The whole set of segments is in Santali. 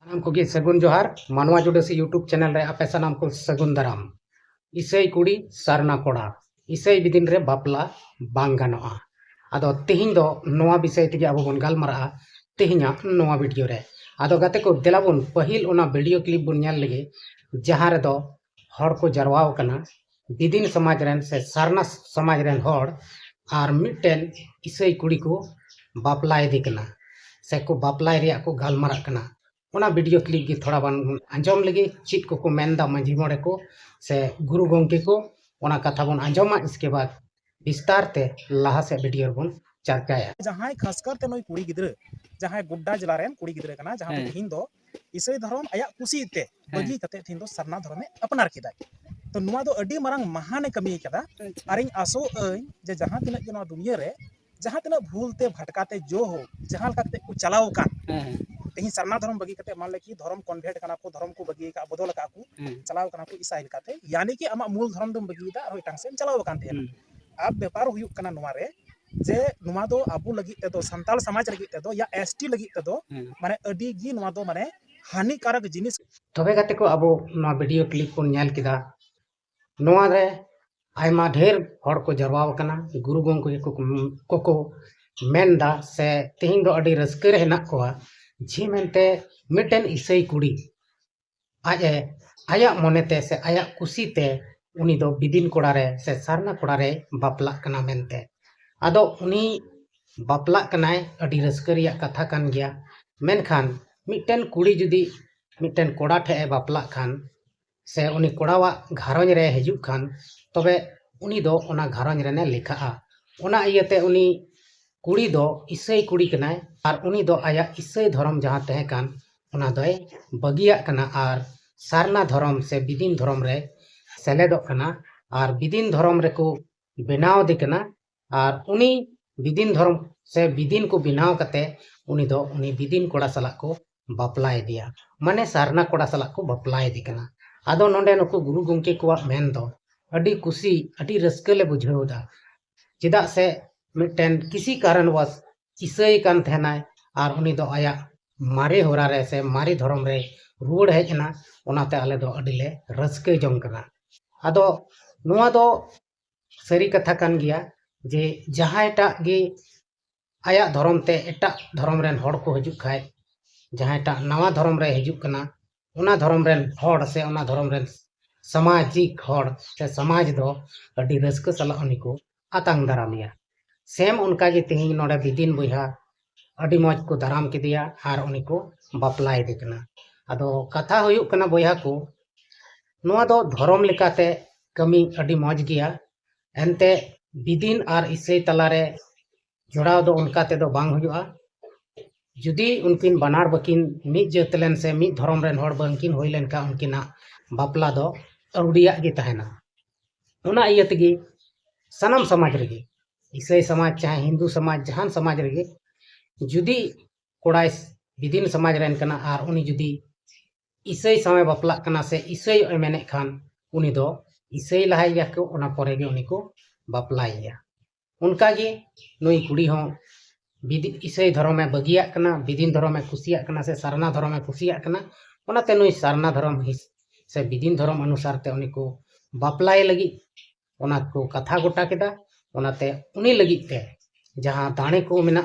सानाम कोगे सगुन जोहार मानवा जुडसी यूट्यूब चैनल रे आपे सानाम को सगुन दाराम इसई कुड़ी सारना कोड़ा इसई बिदिन रे बापला बांग गानोआ आदो तेहिं दो नोआ विषय तेगे आबो बन गालमारा तेहिंया नोआ वीडियो रे आदो गाते को देलाबुन पहिल ओना वीडियो क्लिप बुन नेल लगे जहां रे दो हड़ को जरवाव कना बिदिन समाज रेन से सारना समाज रेन हड़ आर मिटेन इसई कुड़ी को बापला इदी कना से को बापला रिया को गालमारा कना ओना वीडियो क्लिप की थोड़ा बन आंजम लगे चित को मेनदा मांझी मोड़े को से गुरु गोंके को ओना कथा बन आंजमा इसके बाद विस्तार ते लाहा से वीडियो बन चर्चाया जहां खासकर ते नई कुड़ी गिद्रे जहां गुड्डा जिला रेन कुड़ी गिद्रे कना जहां ते हिंद दो इसई धर्म आया खुशी ते बगी कते थिन दो सरना धर्म में अपनार किदा तो नुआ दो अडी मारंग महाने कमी कदा आरिन आसो जे जहां तिना के दुनिया रे जहां तिना भूलते भटकाते जो हो जहां लकाते को चलाओ का तेही सरना धर्म बगी कते मान ले कि धर्म कन्वर्ट कना को धर्म को बगी का बदल का को चलाओ कना को ईसाई काते यानी कि आमा मूल धर्म दम बगी दा और इटांग से चलाओ कान थे अब व्यापार हुयु कना नुआ रे जे नुआ दो आबू लगी ते दो संताल समाज लगी ते दो या एसटी लगी ते दो माने अडी गी नुआ दो माने हानिकारक जिनिस तबे गाते को आबो नुआ वीडियो क्लिप को नेल किदा नुआ रे आयमा ढेर हड़ को जरवाव कना गुरु गोंके को मेनदा से तेहिं दो अडी रस्के रे हेना कोआ जी मेनते मिटेन इसई कुड़ी आजे आया मोनेते से आया कुसीते उनी दो बिदिन कोड़ा रे से सारना कोड़ा रे बापला कना मेनते आदो उनी बापला कनाय अडी रस्के रिया कथा कान गया मेनखान मिटेन कुड़ी जुदी मिटेन कोड़ा ठे बापला खान से उनी कोड़ावा घारोंज रे हिजुक खान तबे उनी दो ओना घारोंज रेने लिखाआ ओना इयते उनी कुड़ी दो इसई कुड़ी कनाय और उनी दो आया इसई धर्म जहां तहे कान ओना दोय बगिया कना और सारना धर्म से बिदिन धर्म रे सेलेदो कना और बिदिन धर्म रे को बनाव दे कना और उनी बिदिन धर्म से बिदिन को बनाव कते उनी दो उनी बिदिन कोड़ा सला को बापलाय दिया माने सारना कोड़ा सला को बापलाय दे कना आदो नोंडे नुकु गुरु गोंके को मेन दो अडी खुशी अडी रस्के ले बुझेवदा चिदा से मिटेन किसी कारणवश ईसाई कान थेनाय और उनी दो आया मारे होरा रे से मारे धर्म रे रुड़ हेजना ओनाते आले दो अडिले रस्के जंग कना आदो नुआ दो सरी कथा कान गया जे जहांटा गे आया धर्म ते एटा धर्म रेन हड़ को हजु खाय जहांटा नवा धर्म रे हजु कना ओना धर्म रेन हड़ से ओना धर्म रेन सामाजिक हड़ से समाज दो अडी रस्के सला उनी को आतंग दारामिया सेम उनका के तेही नोडे बिदिन बुहा अडी मौज को दाराम के दिया और उनी को बापलाय देखना आदो कथा हुयु कना बुहा को नोआ दो धर्म लेकाते कमी अडी मौज गया एनते बिदिन और इसई तलारे जोड़ाव दो उनका ते दो बांग हुयुआ जुदी उनकिन बनार बकिन मिद जतलेन से मिद धर्म रेन हड़ बंकिन होइलेन का उनकिना बापला दो अरुडिया गे तहना ओना इयतगी सनम समाज रेगे ईसाई समाज चाहे हिंदू समाज जहान समाज रेगे जुदी कोड़ाई बिदिन समाज रेन कना और उनी जुदी ईसाई समय बापला कना से ईसाई मेने खान उनी दो ईसाई लहाइया को ओना परेगे उनी को बापलाइया उनका गे नई कुड़ी हो बिदिन ईसाई धर्म में बगिया कना बिदिन धर्म में खुशिया कना से सारना धर्म में खुशिया कना ओनाते नई सारना धर्म से बिदिन धर्म अनुसार ते उनी को बापलाय लगी ओना को कथा गोटा केदा ओनाते उनी लगी ते जहां दाणे को मेना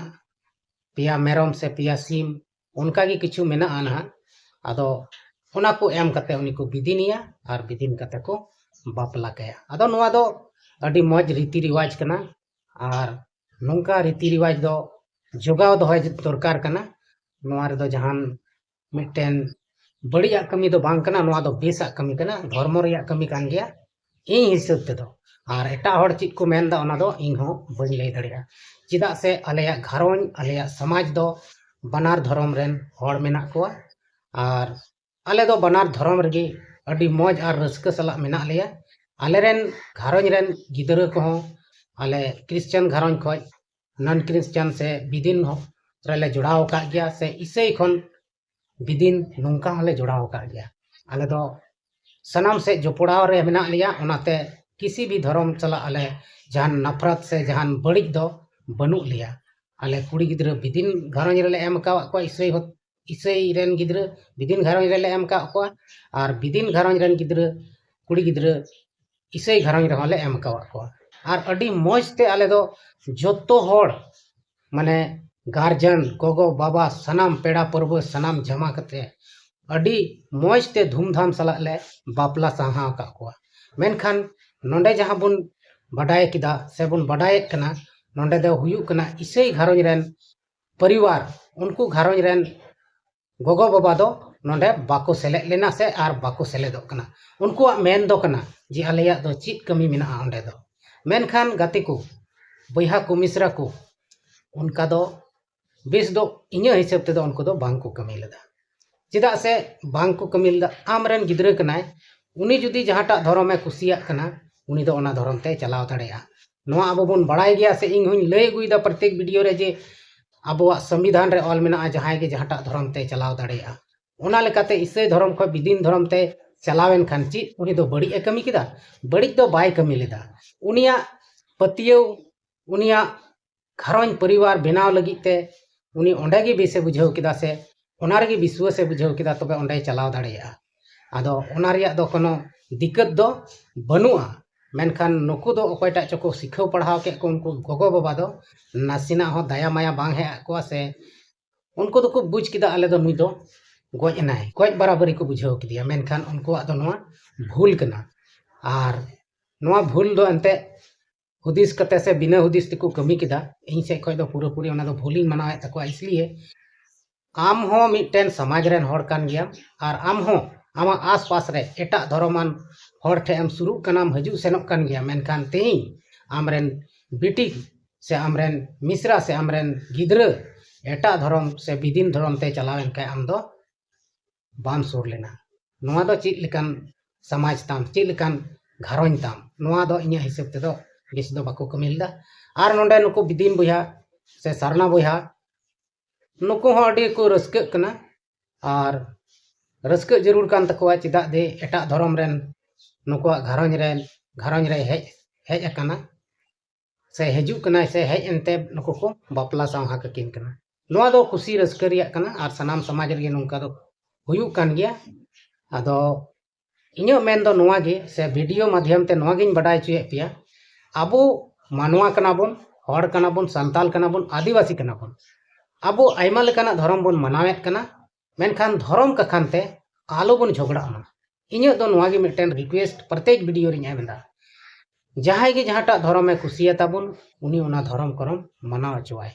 पिया मेरम से पिया सीम उनका की किछु मेना आना आदो ओना को एम कते उनी को बिदिनिया और बिदिन कते को बापला कया आदो नोआ दो अडी मौज रीति रिवाज कना और नोंका रीति रिवाज दो जोगाव दोहय दरकार कना नोआ रे दो जहान मिटेन बड़िया कमी दो बांग कना नोआ दो बेसा कमी कना धर्म रिया कमी कान गया इन हिसाब ते दो और एटा हड़ चित को मेनदा ओना दो इन हो बई लई दड़िया चिदा से आलेया घरों आलेया समाज दो बनार धर्म रेन हड़ मेना कोआ और आले दो बनार धर्म रेगे अडी मौज और रस्के सला मेना लेया आले रेन घरों रेन गिदरा को आले क्रिश्चियन घरों खोय नॉन क्रिश्चियन से बिदिन हो रेले जुड़ाव का गया से ईसाई खन बिदिन नोंका हले जुड़ाव का गया आले दो सनम से जोपड़ाव रे मेना लिया ओनाते किसी भी धर्म चला आले जहान नफरत से जहान बड़ी दो बनू लिया आले कुड़ी गिद्रा बिदिन घरों रेले एम का ईसाई ᱤᱥᱟᱹᱭ ᱨᱮᱱ ᱜᱤᱫᱽᱨᱟᱹ ᱵᱤᱫᱤᱱ ᱜᱷᱟᱨᱚᱸᱡᱽ ᱨᱮᱞᱮ ᱮᱢ ᱠᱟᱜ ᱠᱚᱣᱟ ᱟᱨ ᱵᱤᱫᱤᱱ ᱜᱷᱟᱨᱚᱸᱡᱽ ᱨᱮᱱ ᱜᱤᱫᱽᱨᱟᱹ ᱠᱩᱲᱤ ᱜᱤᱫᱽᱨᱟᱹ ᱤᱥᱟᱹᱭ ᱜᱷᱟᱨᱚᱸᱡᱽ ᱨᱮᱦᱚᱸ ᱞᱮ ᱮᱢ ᱠᱟᱣᱟᱫ ᱠᱚᱣᱟ ᱟᱨ ᱟᱹᱰᱤ ᱢᱚᱡᱽ ᱛᱮ ᱟᱞᱮ ᱫᱚ ᱡᱚᱛᱚ ᱦᱚᱲ ᱢᱟᱱᱮ गार्जियन गोगो बाबा सनाम पेड़ा पर्व सनाम जमा कते अडी मौज ते धूमधाम सलाह ले बापला साहा का कोआ मेनखान नोंडे जहां बुन बडाय किदा से बुन बडाय कना नोंडे दे हुयु कना इसई घरोज रेन परिवार उनको घरोज रेन गोगो बाबा दो नोंडे बाको सेले लेना से आर बाको सेले दो कना उनको मेन दो कना जी आलेया दो चित कमी मिना ओंडे दो मेनखान गाते को बयहा को मिश्रा को उनका दो बेस दो इन्या हिसाब ते दो उनको दो बांग को कमी लेदा चिदा से बांग को कमी लेदा आमरेन गिद्रे कनाय उनी जुदी जहाटा धर्म कुसिया कना उनी दो ओना धर्म ते चलाव दाड़ेया नोआ अबो बोन बड़ाय गया से इन हुई लय गुइदा प्रत्येक वीडियो रे जे अबोआ संविधान रे ऑल मेना जहां के जहाटा धर्म ते चलाव दाड़ेया ओना लेकाते इसै धर्म को बिदिन धर्म ते चलावेन खान ची उनी दो बड़ी ए कमी किदा बड़ी दो बाय कमी लेदा उनिया पतियो उनिया घरों परिवार बनाव लगी ते उनी ओंडे गे बेसे बुझाव किदा से ओना रे विश्वास से बुझाव किदा तबे ओंडे चलाव दाड़ेया आदो ओना रिया दो कोनो दिक्कत दो बनुआ मेनखान नुकु दो अकयटा चको सिखाव पढ़ाव के को उनको गोगो बाबा दो नासिना हो दया माया बांग हे को से उनको दो को बुझ किदा आले दो नुई दो गoj नाय गoj बराबरी को बुझाव किदिया मेनखान उनको दो नोआ भूल कना आर नोआ भूल दो अंते हुदिस कते से बिना हुदिस तिको कमी किदा इन से खय दो पूरा पूरी ओना दो भूलिंग मनावे तको इसलिए आम हो मिटन समाज रेन हर कान गया और आम हो आमा आस पास रे एटा धर्मान हर ठे एम शुरू कनाम हजू सेनोक कान गया मेनखान तेही आमरेन बिटी से आमरेन मिश्रा से आमरेन गिद्र एटा धर्म से बिदिन धर्म ते चलावेन का आम दो बाम सुर लेना नोआ दो चित लेकान समाज ताम चित लेकान घरों ताम नोआ दो इnya हिसाब ते दो बेस दो बाको कमिलदा आर नोंडे नुको बिदिन बोया से सरना बोया नुको हो अडी को रस्क कना और रस्क जरूर कान तकवा चिदा दे एटा धर्म रेन नुको घरों रे हेज अकना से हेजु कना से हेज एनते नुको को बापला साहा ककिन कना नोआ दो खुशी रस्क रिया कना और सनाम समाज रे नुका दो हुयु कान गया आदो इन्यो मेन दो नोआ गे से वीडियो माध्यम ते नोआ गिन बडाय चुए पिया अबो मानवा कना बोन हर कना बोन संताल कना बोन आदिवासी कना बोन अबो आयमा लेकाना धर्म बोन मनावेत कना मेनखान धर्म कखानते आलो बोन झगड़ा मा इन्यो दो नोआ गे मिटन रिक्वेस्ट प्रत्येक वीडियो रे एमदा जहां गे जहाटा धर्म में कुसियाता बोन उनी ओना धर्म करम मनाव चुवाय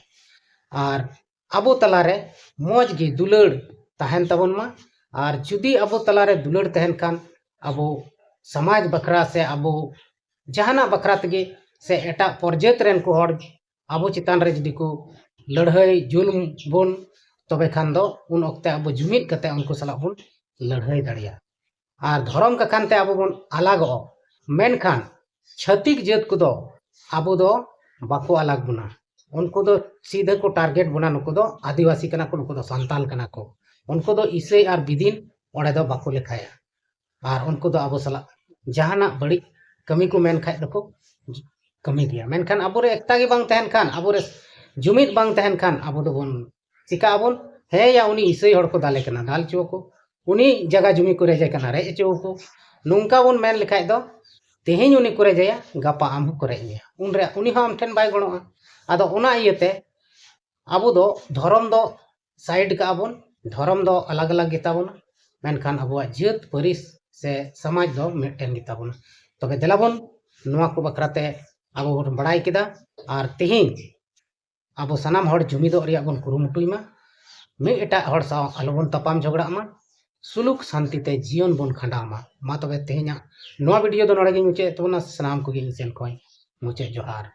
और अबो तलारे मौज गे दुलड़ तहन तबन मा और जुदी अबो तलारे दुलड़ तहन खान अबो समाज बखरा से अबो जहाना बखरा तगे से एटा पर्जेत रेन को हर अबो चितान रे जदी को लड़ाई जुल्म बोन तबे खान दो उन ओक्ते अबो जुमित कते उनको सला बोन लड़ाई दाड़िया और धर्म का खानते अबो बोन अलग मेनखान छतिक जात को दो अबो दो बाको अलग बुना उनको दो सीधे को टारगेट बुना नुको दो आदिवासी कना को नुको दो संताल कना को उनको दो इसै और बिदिन ओडे दो बाको लेखाया और उनको दो अबो सला जहाना बड़ी कमी को मेन खाय दको कमी गया मेनखान अबो रे एकता गे बांग तहन खान अबो रे जुमित बांग तहन खान अबो दो बोन चिका अबोन हे या उनी इसै हड़ को दाले कना दाल चो को उनी जगह जुमी को रेजे कना रे चो को नुंका बोन मेन लेखाय दो तेहेन उनी को रेजया गापा आम को रेजया उन रे उनी हम ठेन बाय गणोआ आदो ओना इयते अबो दो धर्म दो साइड का अबोन धर्म दो अलग अलग गिता बोन मेनखान अबो जात परिस से समाज दो मिटन गिता बोन तबे देलाबोन नोआ को बकराते अबो बोन बड़ाई किदा और तेहेन अबो सनाम हड़ जुमिदो रिया बोन कुरुमुटुइमा मे एटा हड़ सा अलबोन तपाम झगड़ा मा सुलुक शांति ते जीवन बोन खंडा मा तबे तेहेना नोआ वीडियो दो नड़े गे मुचे तबना सनाम को गे सेन कोई मुचे जोहार।